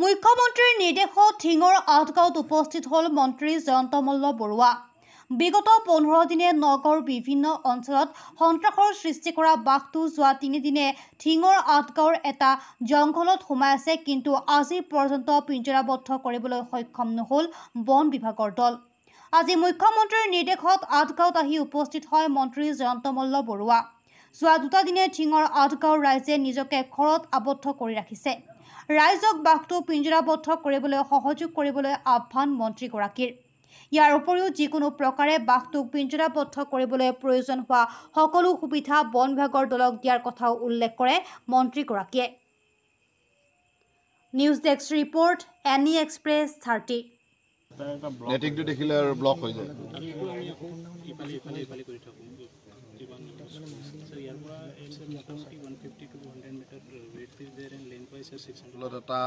মুখ্যমন্ত্ৰীৰ নিৰ্দেশত ঠিঙৰ আঠগাঁৱত উপস্থিত হ'ল মন্ত্ৰী জয়ন্ত মল্ল বৰুৱা। বিগত 15 দিনে নগৰৰ বিভিন্ন অঞ্চলত সন্ত্ৰাসৰ সৃষ্টি কৰা বাঘটো যোৱা 3 দিনে ঠিঙৰ আঠগাঁৱৰ এটা জংঘলত সোমাই আছে, কিন্তু আজি পৰ্যন্ত পিঞ্জৰাবদ্ধ কৰিবলৈ সক্ষম নহ'ল বন বিভাগৰ দল। আজি মুখ্যমন্ত্ৰীৰ নিৰ্দেশত আঠগাঁৱত আহি উপস্থিত হয় মন্ত্ৰী জয়ন্ত মল্ল বৰুৱা। যোৱা 2 দিনে ঠিঙৰ আঠগাঁৱৰ ৰাইজে নিজকে ঘৰত আবদ্ধ কৰি ৰাখিছে। ৰাইজক বাঘটো পিঞ্জৰাবদ্ধ কৰিবলৈ সহযোগ কৰিবলৈ আহ্বান মন্ত্ৰীগৰাকীৰ। ইয়াৰ উপৰিও যিকোনো প্ৰকাৰে বাঘটোক পিঞ্জৰাবদ্ধ কৰিবলৈ প্ৰয়োজন হোৱা সকলো সুবিধা বন বিভাগৰ দলক দিয়াৰ কথাও উল্লেখ কৰে মন্ত্ৰীগৰাকীয়ে। News desk report, any express 30। নেটিংটো দেখিলে আৰু ব্লক হৈ যায়। এটা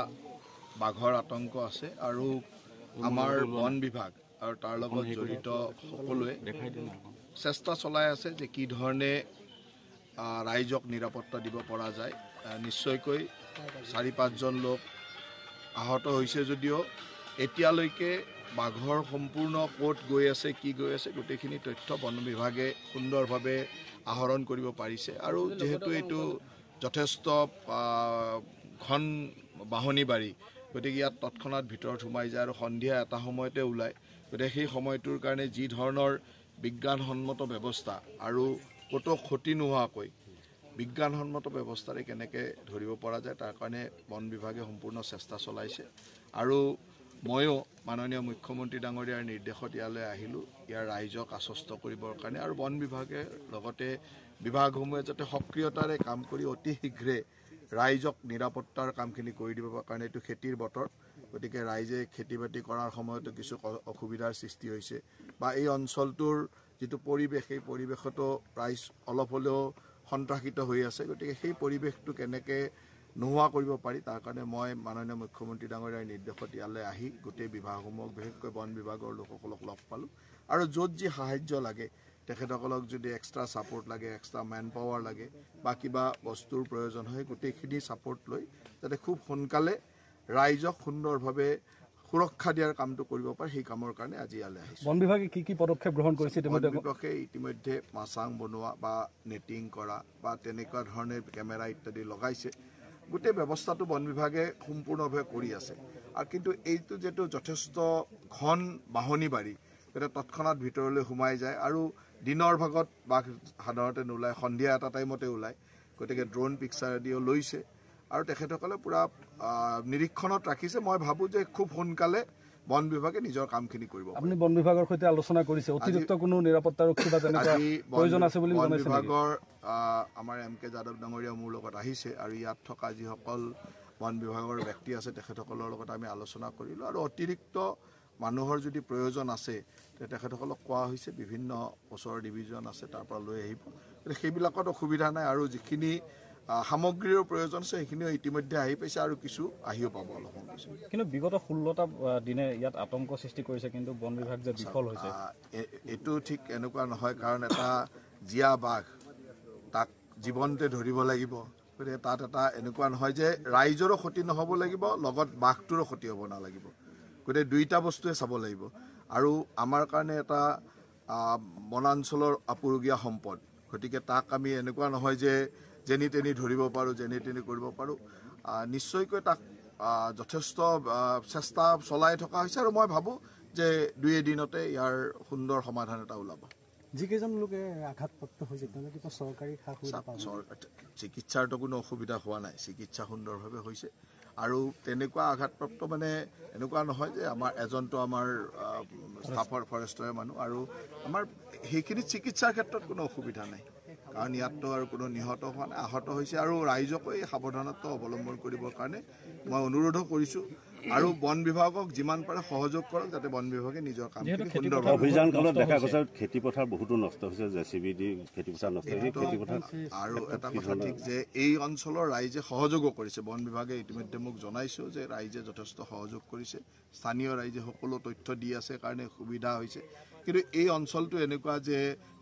বাঘৰ আতংক আছে আৰু আমাৰ বন বিভাগ আৰু তাৰ লগত জড়িত সকলোৱে চেষ্টা চলাই আছে যে কি ধৰণে ৰাইজক নিৰাপত্তা দিব পৰা যায়। নিশ্চয়কৈ 4-5জন লোক আহত হৈছে যদিও এতিয়ালৈকে বাঘৰ সম্পূৰ্ণ ক'ত গৈ আছে, কি গৈ আছে, গোটেইখিনি তথ্য বন বিভাগে সুন্দৰভাৱে আহৰণ কৰিব পাৰিছে। আৰু যিহেতু এইটো যথেষ্ট ঘন বাহনী বাৰী, গতিকে ইয়াত তৎক্ষণাত ভিতৰত সোমাই যায় আৰু সন্ধিয়া এটা সময়তে ওলায়। গতিকে সেই সময়টোৰ কাৰণে যি ধৰণৰ বিজ্ঞানসন্মত ব্যৱস্থা আৰু ক'তো ক্ষতি নোহোৱাকৈ বিজ্ঞানসন্মত ব্যৱস্থাৰে কেনেকৈ ধৰিব পৰা যায় তাৰ কাৰণে বন বিভাগে সম্পূৰ্ণ চেষ্টা চলাইছে। আৰু ময়ো মাননীয় মুখ্যমন্ত্ৰী ডাঙৰীয়াৰ নিৰ্দেশত ইয়ালৈ আহিলোঁ ইয়াৰ ৰাইজক আশ্বস্ত কৰিবৰ কাৰণে। আৰু বন বিভাগে লগতে বিভাগসমূহে যাতে সক্ৰিয়তাৰে কাম কৰি অতি শীঘ্ৰে ৰাইজক নিৰাপত্তাৰ কামখিনি কৰি দিব কাৰণে। এইটো খেতিৰ বতৰ, গতিকে ৰাইজে খেতি বাতি কৰাৰ সময়তো কিছু অসুবিধাৰ সৃষ্টি হৈছে বা এই অঞ্চলটোৰ যিটো পৰিৱেশ, সেই পৰিৱেশতো ৰাইজ অলপ হ'লেও সন্ত্ৰাসিত হৈ আছে। গতিকে সেই পৰিৱেশটো কেনেকৈ নোহোৱা কৰিব পাৰি তাৰ কাৰণে মই মাননীয় মুখ্যমন্ত্ৰী ডাঙৰীয়াৰ নিৰ্দেশত ইয়ালৈ আহি গোটেই বিভাগসমূহক, বিশেষকৈ বন বিভাগৰ লোকসকলক লগ পালোঁ। আৰু য'ত যি সাহায্য লাগে, তেখেতসকলক যদি এক্সট্ৰা ছাপোৰ্ট লাগে, এক্সট্ৰা মেন পাৱাৰ লাগে বা কিবা বস্তুৰ প্ৰয়োজন হয়, গোটেইখিনি ছাপোৰ্ট লৈ যাতে খুব সোনকালে ৰাইজক সুন্দৰভাৱে সুৰক্ষা দিয়াৰ কামটো কৰিব পাৰে, সেই কামৰ কাৰণে আজি ইয়ালৈ আহিছোঁ। বন বিভাগে কি পদক্ষেপ গ্ৰহণ কৰিছে? বন বিভাগে ইতিমধ্যে মাচাং বনোৱা বা নেটিং কৰা বা তেনেকুৱা ধৰণে কেমেৰা ইত্যাদি লগাইছে। গোটেই ব্যৱস্থাটো বন বিভাগে সম্পূৰ্ণভাৱে কৰি আছে। আৰু কিন্তু এইটো যিটো যথেষ্ট ঘন বাহনী বাৰী, গতিকে তৎক্ষণাত ভিতৰলৈ সোমাই যায় আৰু দিনৰ ভাগত বাঘ সাধাৰণতে নোলায়, সন্ধিয়া এটা টাইমতে ওলায়। গতিকে ড্ৰোন পিকচাৰেদিও লৈছে আৰু তেখেতসকলে পূৰা নিৰীক্ষণত ৰাখিছে। মই ভাবোঁ যে খুব সোনকালে বন বিভাগে নিজৰ কামখিনি কৰিব। আপুনি বন বিভাগৰ সৈতে আলোচনা কৰিছে? অতিৰিক্ত কোনো নিৰাপত্তাৰক্ষী বা তেনেকুৱা প্ৰয়োজন আছে বুলি বন বিভাগৰ আমাৰ MK যাদৱ ডাঙৰীয়া মোৰ লগত আহিছে আৰু ইয়াত থকা যিসকল বন বিভাগৰ ব্যক্তি আছে তেখেতসকলৰ লগত আমি আলোচনা কৰিলোঁ। আৰু অতিৰিক্ত মানুহৰ যদি প্ৰয়োজন আছে তেখেতসকলক কোৱা হৈছে, বিভিন্ন ওচৰৰ ডিভিজন আছে তাৰ পৰা লৈ আহিব। গতিকে সেইবিলাকত অসুবিধা নাই। আৰু যিখিনি সামগ্ৰীৰ প্ৰয়োজন আছে সেইখিনিও ইতিমধ্যে আহি পাইছে আৰু কিছু আহিও পাব অলপ কিছু। কিন্তু বিগত 16টা দিনে ইয়াত আতংক সৃষ্টি কৰিছে, কিন্তু বন বিভাগ যে বিফল হৈছে, এইটো ঠিক এনেকুৱা নহয়। কাৰণ এটা জীয়া বাঘ, তাক জীৱনতে ধৰিব লাগিব। গতিকে তাত এটা এনেকুৱা নহয় যে ৰাইজৰো ক্ষতি নহ'ব লাগিব, লগত বাঘটোৰো ক্ষতি হ'ব নালাগিব। গতিকে দুইটা বস্তুৱে চাব লাগিব। আৰু আমাৰ কাৰণে এটা বনাঞ্চলৰ আপুৰুগীয়া সম্পদ, গতিকে তাক আমি এনেকুৱা নহয় যে যেনি তেনি ধৰিব পাৰোঁ, যেনি তেনি কৰিব পাৰোঁ। নিশ্চয়কৈ তাক যথেষ্ট চেষ্টা চলাই থকা হৈছে আৰু মই ভাবোঁ যে 2 দিনতে ইয়াৰ সুন্দৰ সমাধান এটা ওলাব। যিকেইজন লোকে আঘাতপ্ৰাপ্ত হৈছে তেওঁলোকে চৰকাৰী চিকিৎসাৰতো কোনো অসুবিধা হোৱা নাই, চিকিৎসা সুন্দৰভাৱে হৈছে। আৰু তেনেকুৱা আঘাতপ্ৰাপ্ত মানে এনেকুৱা নহয় যে আমাৰ এজনটো আমাৰ ষ্টাফৰ ফৰেষ্টৰে মানুহ, আৰু আমাৰ সেইখিনি চিকিৎসাৰ ক্ষেত্ৰত কোনো অসুবিধা নাই। কাৰণ ইয়াততো আৰু কোনো নিহত হোৱা নাই, আহত হৈছে। আৰু ৰাইজকো এই সাৱধানতা অৱলম্বন কৰিবৰ কাৰণে মই অনুৰোধো কৰিছোঁ। আৰু বন বিভাগক যিমান পাৰে সহযোগ কৰক, যাতে বন বিভাগে নিজৰ কাম সুন্দৰভাৱে। অভিযান কালত দেখা গৈছে খেতিপথাৰ বহুতো নষ্ট হৈছে, JCB দি খেতিপথাৰ নষ্ট হৈছে। আৰু এটা কথা ঠিক যে এই অঞ্চলৰ ৰাইজে সহযোগো কৰিছে। বন বিভাগে ইতিমধ্যে মোক জনাইছোঁ যে ৰাইজে যথেষ্ট সহযোগ কৰিছে। স্থানীয় ৰাইজে সকলো তথ্য দি আছে কাৰণে সুবিধা হৈছে। কিন্তু এই অঞ্চলটো এনেকুৱা যে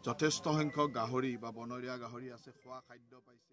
যথেষ্ট সংখ্যক গাহৰি বা বনৰীয়া গাহৰি আছে, খোৱা খাদ্য পাইছে।